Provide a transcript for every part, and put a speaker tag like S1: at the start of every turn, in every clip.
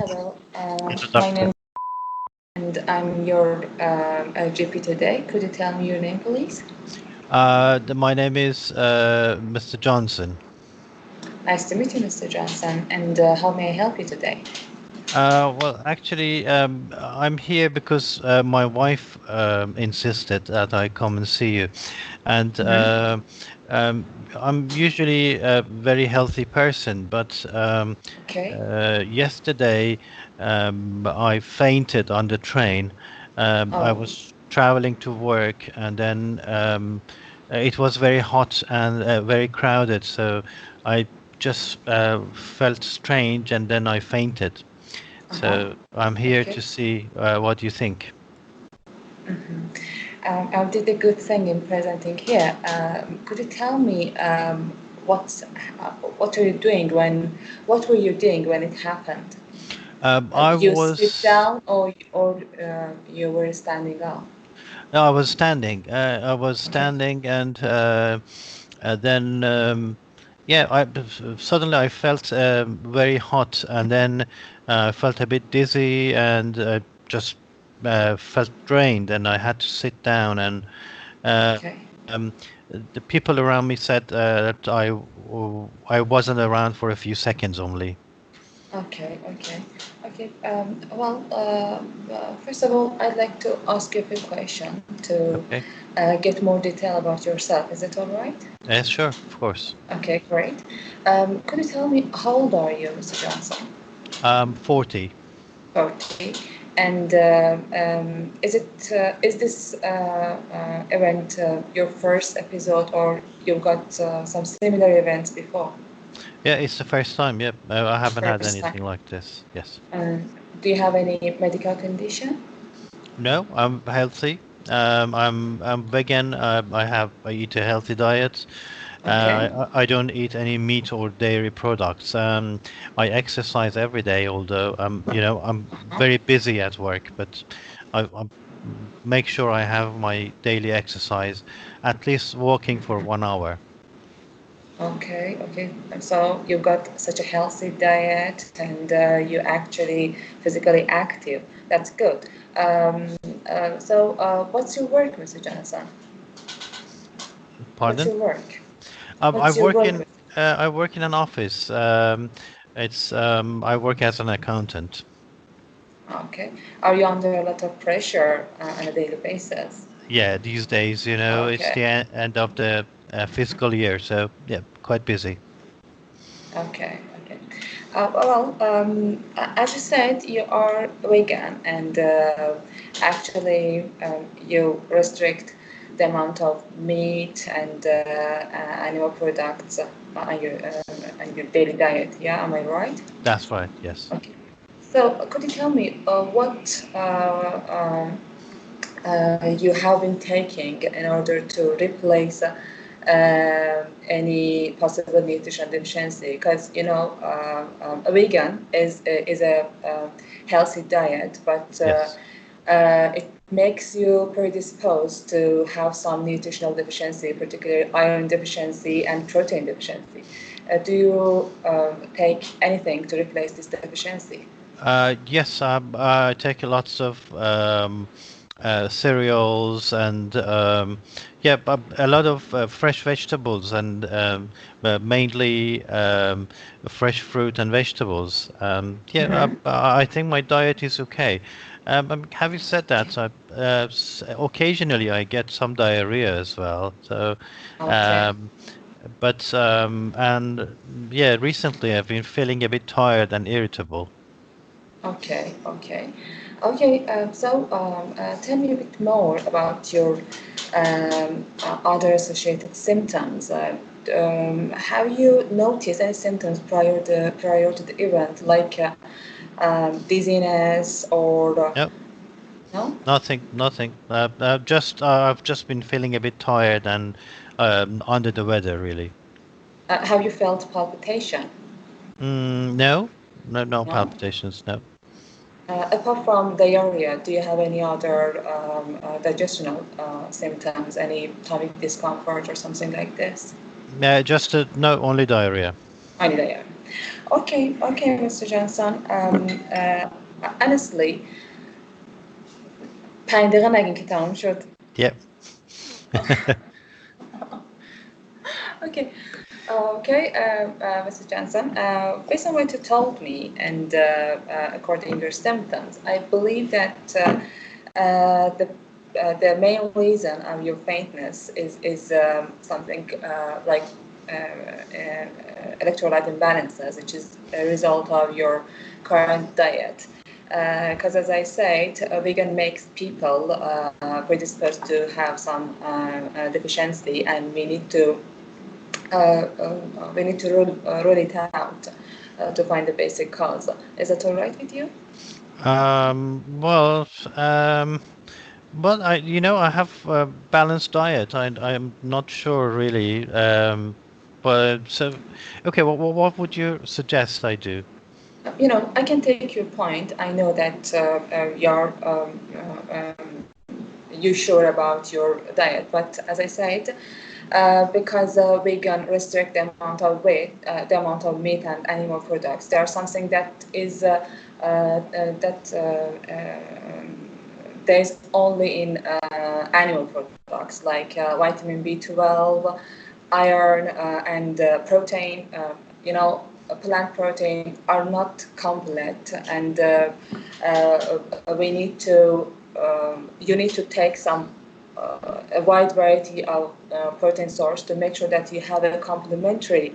S1: Hello, my
S2: Doctor.
S1: name is and I'm your GP today. Could you tell me your name, please?
S2: My name is Mr. Johnson.
S1: Nice to meet you, Mr. Johnson. And how may I help you today?
S2: Well, actually, I'm here because my wife insisted that I come and see you, and um, I'm usually a very healthy person, but
S1: Okay.
S2: yesterday I fainted on the train. I
S1: Oh,
S2: was traveling to work, and then it was very hot and very crowded, so I just felt strange, and then I fainted.
S1: uh-huh.
S2: So I'm here
S1: Okay.
S2: to see what you think.
S1: I did a good thing in presenting here. Could you tell me what are you doing what were you doing when it happened?
S2: I
S1: You sit
S2: was
S1: down or you were standing up?
S2: no, I was standing. I was
S1: Okay.
S2: standing, and then yeah, suddenly I felt very hot, and then I felt a bit dizzy, and just felt drained, and I had to sit down, and uh,
S1: Okay.
S2: um, the people around me said that I wasn't around for a few seconds only.
S1: Okay, okay, okay. First of all, I'd like to ask you a few questions to
S2: Okay.
S1: get more detail about yourself. Is it all right?
S2: Yes, sure, of course.
S1: Okay, great. Could you tell me how old are you, Mr. Johnson?
S2: 40.
S1: 40. And is this event your first episode, or you've got some similar events before?
S2: Yeah, it's the first time. Yep, I haven't had
S1: First time.
S2: anything like this. Yes.
S1: Um, do you have any medical condition?
S2: No, I'm healthy. I'm vegan. I eat a healthy diet.
S1: Okay.
S2: I don't eat any meat or dairy products. I exercise every day, although I'm very busy at work, but I make sure I have my daily exercise, at least walking for 1 hour.
S1: Okay, okay. So you got such a healthy diet and you actually physically active. That's good. What's your work, Mr. Johnson? What's
S2: Pardon?
S1: your work?
S2: I
S1: What's your
S2: work
S1: work?
S2: in I work in an office. It's I work as an accountant.
S1: Okay. Are you under a lot of pressure on a daily basis?
S2: Yeah, these days, it's
S1: Okay,
S2: the end of the fiscal year, so yeah, quite busy.
S1: okay, okay. As you said, you are vegan, and actually, you restrict the amount of meat and animal products on your daily diet. Yeah, am I right?
S2: That's right. Yes.
S1: Okay. So, could you tell me what you have been taking in order to replace any possible nutrition deficiency? Because a vegan is a healthy diet, but
S2: Yes.
S1: it makes you predisposed to have some nutritional deficiency, particularly iron deficiency and protein deficiency. Do you take anything to replace this deficiency?
S2: Yes, I take lots of cereals and yeah, but a lot of fresh vegetables and mainly fresh fruit and vegetables. Yeah,
S1: Mm-hmm.
S2: I think my diet is okay. Having said that, occasionally I get some diarrhea as well. So,
S1: Okay.
S2: um, but and yeah, recently I've been feeling a bit tired and irritable.
S1: Okay, okay. Okay, tell me a bit more about your other associated symptoms. Have you noticed any symptoms prior to the event, like dizziness or
S2: Yep.
S1: no?
S2: Nothing. I've just been feeling a bit tired and under the weather, really.
S1: Have you felt palpitation?
S2: No, no
S1: No.
S2: palpitations. No.
S1: Apart from diarrhea, do you have any other digestional symptoms, any tummy discomfort or something like this?
S2: Just no, only diarrhea.
S1: Only diarrhea. Okay, Mr. Johnson. Honestly, پنج دقیقه نگین که تموم شد.
S2: Yep.
S1: Okay. Mr. Johnson, based on what you told me and according to your symptoms, I believe that the main reason of your faintness is something like electrolyte imbalances, which is a result of your current diet. Because as I said, vegan makes people predisposed to have some deficiency, and we need to rule it out to find the basic cause. Is that all right with you?
S2: Well, I have a balanced diet. I'm not sure really. But so, okay, what would you suggest I do?
S1: I can take your point. I know that you're sure about your diet, but as I said, because vegan restrict the amount of weight, the amount of meat and animal products. There are something that is that there's only in animal products like vitamin B12, iron, and protein. Plant protein are not complete, and we need to you need to take some a wide variety of protein source to make sure that you have a complementary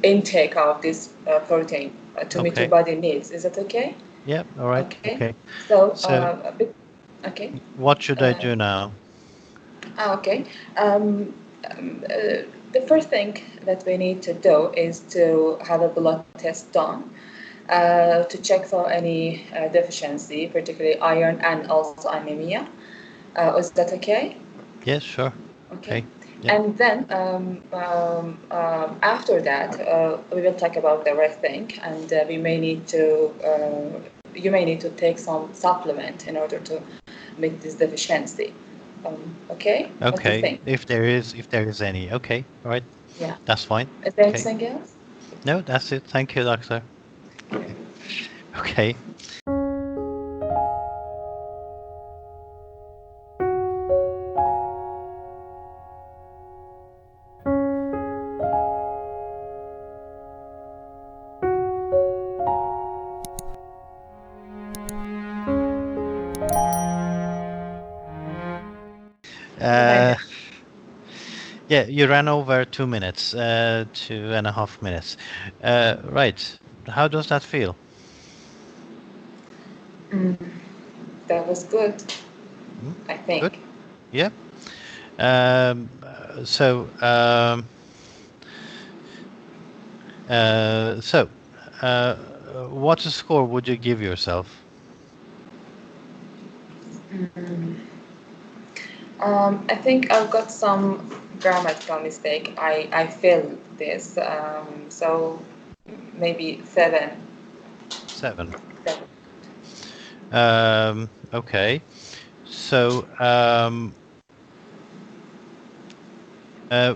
S1: intake of this protein to meet your
S2: Okay.
S1: body needs. Is that okay?
S2: Yep. All right.
S1: Okay.
S2: Okay.
S1: So,
S2: So,
S1: okay.
S2: what should I
S1: Uh,
S2: do now?
S1: okay. The first thing that we need to do is to have a blood test done to check for any deficiency, particularly iron and also anemia. Is that okay?
S2: Yes, sure.
S1: Okay.
S2: Okay. Yep.
S1: And then after that, we will talk about the rest thing, and we may need to you may need to take some supplement in order to meet this deficiency. Okay, what do you
S2: Okay.
S1: think?
S2: If there is any. Okay. All right.
S1: Yeah.
S2: That's fine.
S1: Is there
S2: Okay.
S1: anything else?
S2: No, that's it. Thank you, doctor. Okay. Uh, yeah, you ran over 2 minutes, 2.5 minutes. Right. How does that feel?
S1: Mm, that was good,
S2: Hmm?
S1: I
S2: Good.
S1: think.
S2: Yeah. Um, so, um, so, uh, what score would you give yourself?
S1: Mm. I think I've got some grammatical mistake. I feel this, so maybe seven.
S2: 7.
S1: Seven.
S2: Okay. So, uh,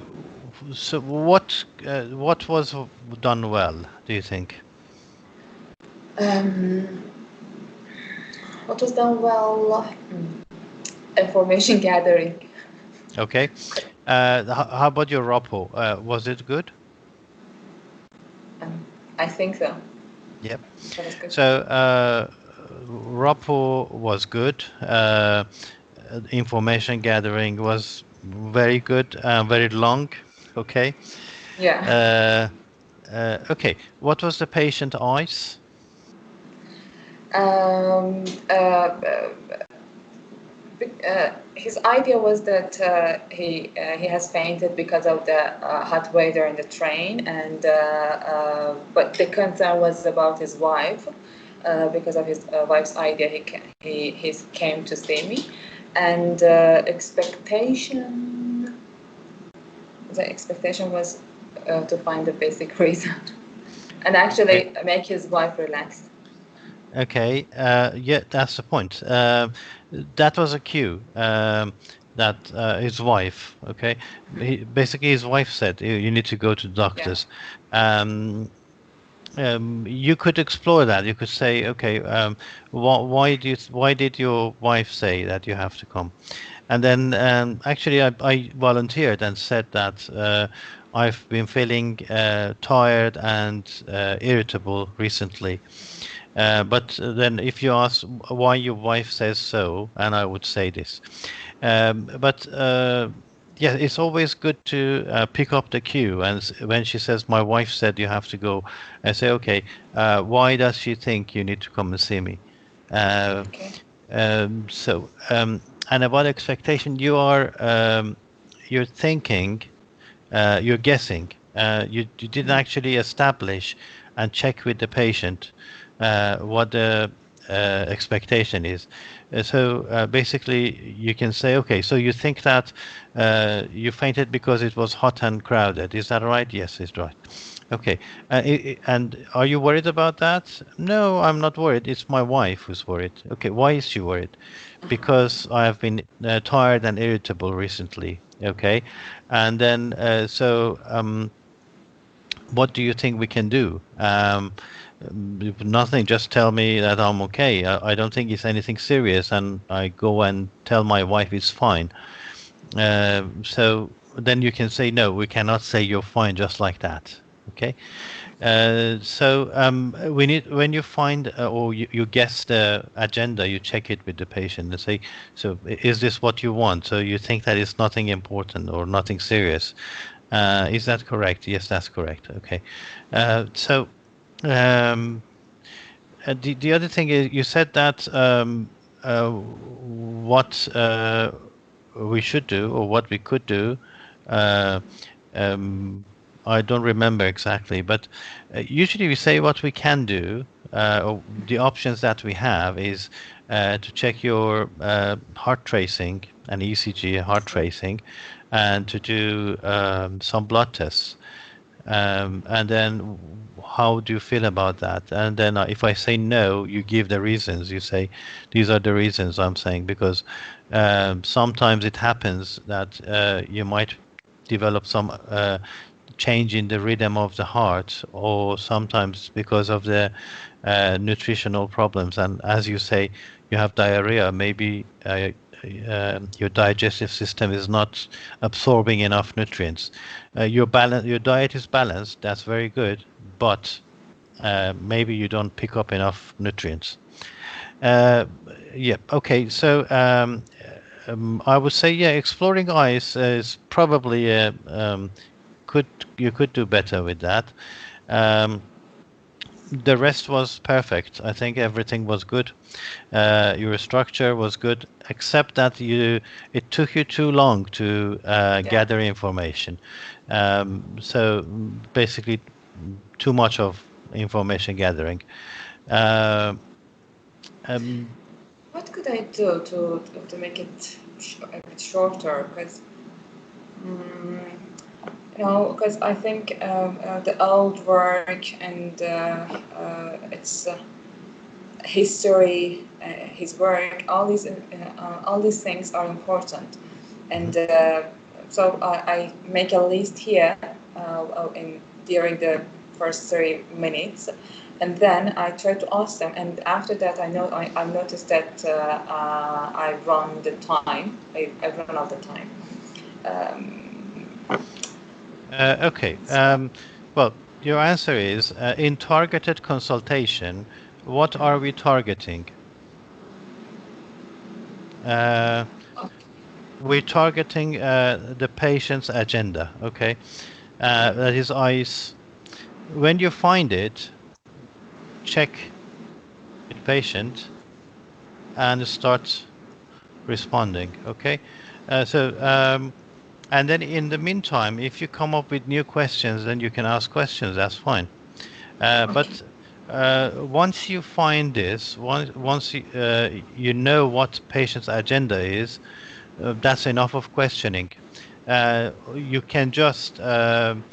S2: so what was done well, do you think?
S1: Um, what was done well? Information gathering.
S2: Okay. How about your Rappo? Was it good?
S1: Um, I think so.
S2: Yep.
S1: That was good.
S2: So, Rappo was good. Information gathering was very good, very long. Okay.
S1: Yeah.
S2: Uh, okay. What was the patient eyes?
S1: Um, uh, uh, his idea was that he has fainted because of the hot weather in the train, and but the concern was about his wife. Because of his wife's idea, he came to see me, and the expectation was to find the basic reason, and
S2: Okay.
S1: actually make his wife relax.
S2: Okay. Yeah, that's the point. That was a cue. that his wife, okay, basically his wife said you need to go to
S1: Yeah.
S2: doctors. Um, you could explore that. You could say, okay, why did your wife say that you have to come? And then actually I volunteered and said that I've been feeling tired and irritable recently. But then if you ask why your wife says so, and I would say this. But yeah, it's always good to pick up the cue. And when she says, my wife said you have to go, I say, okay, why does she think you need to come and see me? Uh,
S1: Okay.
S2: so, and about expectation, you're thinking, you're guessing. You didn't actually establish and check with the patient what the expectation is. So basically, you can say, okay, so you think that you fainted because it was hot and crowded. Is that right? Yes, it's right. Okay. And are you worried about that? No, I'm not worried. It's my wife who's worried. Okay, why is she worried? Because I have been tired and irritable recently. Okay, and then what do you think we can do? Nothing. Just tell me that I'm okay. I don't think it's anything serious, and I go and tell my wife it's fine. So then you can say no. We cannot say you're fine just like that. Okay. So we need when you find or you guess the agenda, you check it with the patient and say, so is this what you want? So you think that it's nothing important or nothing serious. Is that correct? Yes, that's correct. Okay. So um, the other thing is you said that what we should do or what we could do. Uh, um, I don't remember exactly, but usually we say what we can do. Or the options that we have is to check your heart tracing, an ECG, heart tracing, and to do some blood tests. And then how do you feel about that? And then if I say no, you give the reasons. You say, these are the reasons I'm saying, because sometimes it happens that you might develop some change in the rhythm of the heart, or sometimes because of the nutritional problems. And as you say, you have diarrhea, maybe your digestive system is not absorbing enough nutrients. Your diet is balanced, that's very good, but maybe you don't pick up enough nutrients. Uh, yeah, okay, so I would say, yeah, exploring ice is probably could you could do better with that. Um, the rest was perfect. I think everything was good. Your structure was good, except that it took you too long to
S1: Yeah.
S2: gather information. So basically, too much of information gathering. Uh, um,
S1: What could I do to make it a bit shorter? Because because I think the old work and its history, his work, all these things are important,
S2: mhm.
S1: and so I make a list here in during the first 3 minutes, and then I try to ask them, and after that I noticed that I run the time. I run out the time. Um,
S2: Okay.
S1: so,
S2: Well, your answer is in targeted consultation, what are we targeting? Uh, we're targeting the patient's agenda. Okay. That is ICE. When you find it, check with patient and start responding. Okay. So, and then in the meantime, if you come up with new questions, then you can ask questions. That's fine.
S1: okay.
S2: But once you find this, once you know what patient's agenda is, that's enough of questioning. You can just rule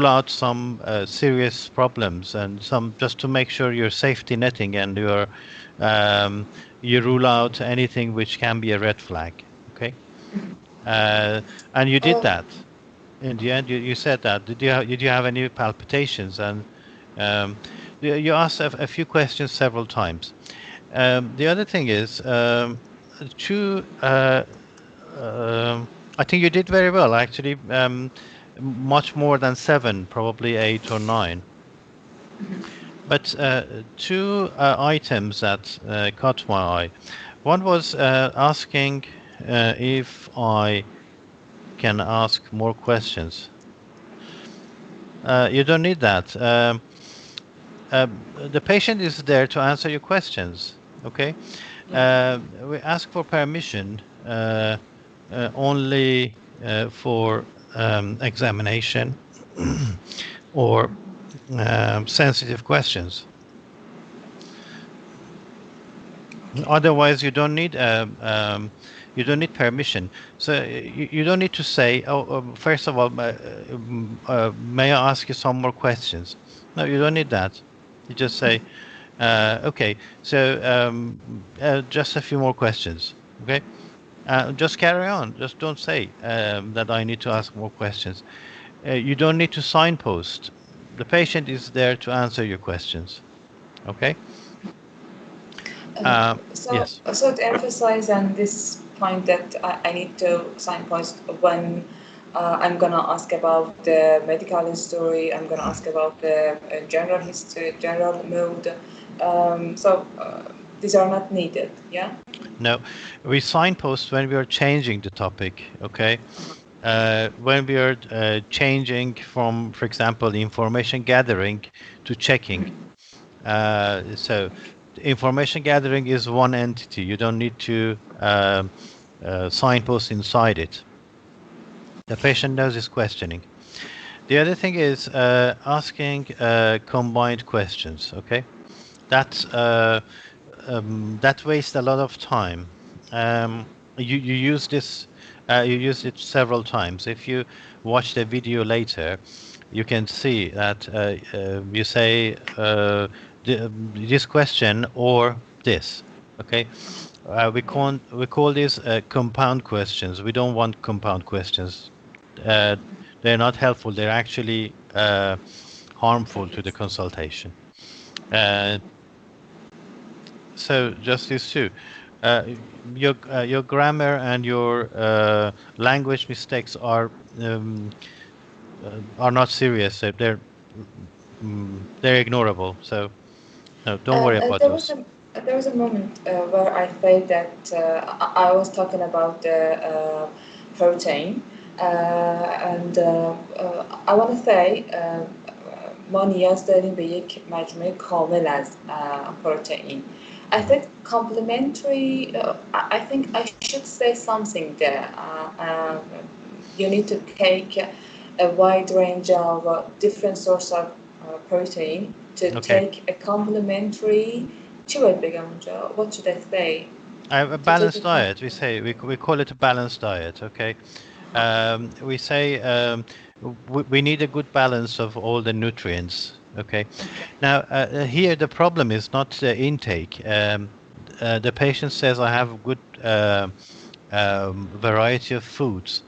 S2: out some serious problems and some just to make sure you're safety netting and um, you rule out anything which can be a red flag. And you did
S1: Oh,
S2: that. In the end, you said that. Did you have any palpitations? And um, you asked a few questions several times. The other thing is, to I think you did very well, actually. Much more than seven, probably 8 or 9. But two items that caught my eye. One was asking if I can ask more questions. You don't need that. The patient is there to answer your questions. Okay.
S1: yeah.
S2: We ask for permission only for examination or sensitive questions. Otherwise, you don't need permission. So you don't need to say, "Oh, first of all, may I ask you some more questions?" No, you don't need that. You just say, "Okay, so just a few more questions." Okay, just carry on. Just don't say that I need to ask more questions. You don't need to signpost. The patient is there to answer your questions. Okay.
S1: Uh,
S2: Um,
S1: so,
S2: yes.
S1: so to emphasize on this point that I need to signpost when I'm gonna ask about the medical history, I'm gonna ask about the general history, general mood. These are not needed. Yeah.
S2: No, we signpost when we are changing the topic. Okay. When we are changing from, for example, information gathering to checking. So information gathering is one entity. You don't need to signpost inside it. The patient knows is questioning. The other thing is asking combined questions. Okay, that that wastes a lot of time. You use this. You used it several times. If you watch the video later, you can see that you say this question or this. Okay,
S1: Yeah.
S2: we call these compound questions. We don't want compound questions. Uh, they're not helpful. They're actually harmful to the consultation. Uh, so just these two. Uh, your grammar and your language mistakes are not serious. So they're ignorable. So no, don't worry about
S1: There was
S2: those.
S1: a moment where I felt that I was talking about the protein, I want to say ما نیاز داریم به یک مجموعه کامل از پروتئین. I think complementary. I think I should say something there. You need to take a wide range of different source of protein to
S2: Okay.
S1: take a complementary. چی باید بگم اونجا? What should I say?
S2: A
S1: To take
S2: balanced
S1: a
S2: diet. We say we call it a balanced diet. Okay. We say we need a good balance of all the nutrients. Okay.
S1: okay.
S2: Now here the problem is not the intake. The patient says I have good variety of foods,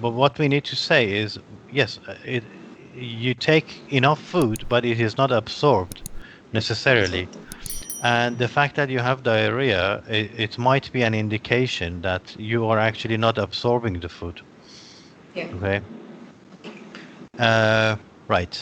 S2: but what we need to say is yes, you take enough food, but it is not absorbed necessarily.
S1: Absolutely.
S2: And the fact that you have diarrhea, it might be an indication that you are actually not absorbing the food.
S1: Yeah.
S2: Okay. Uh, right.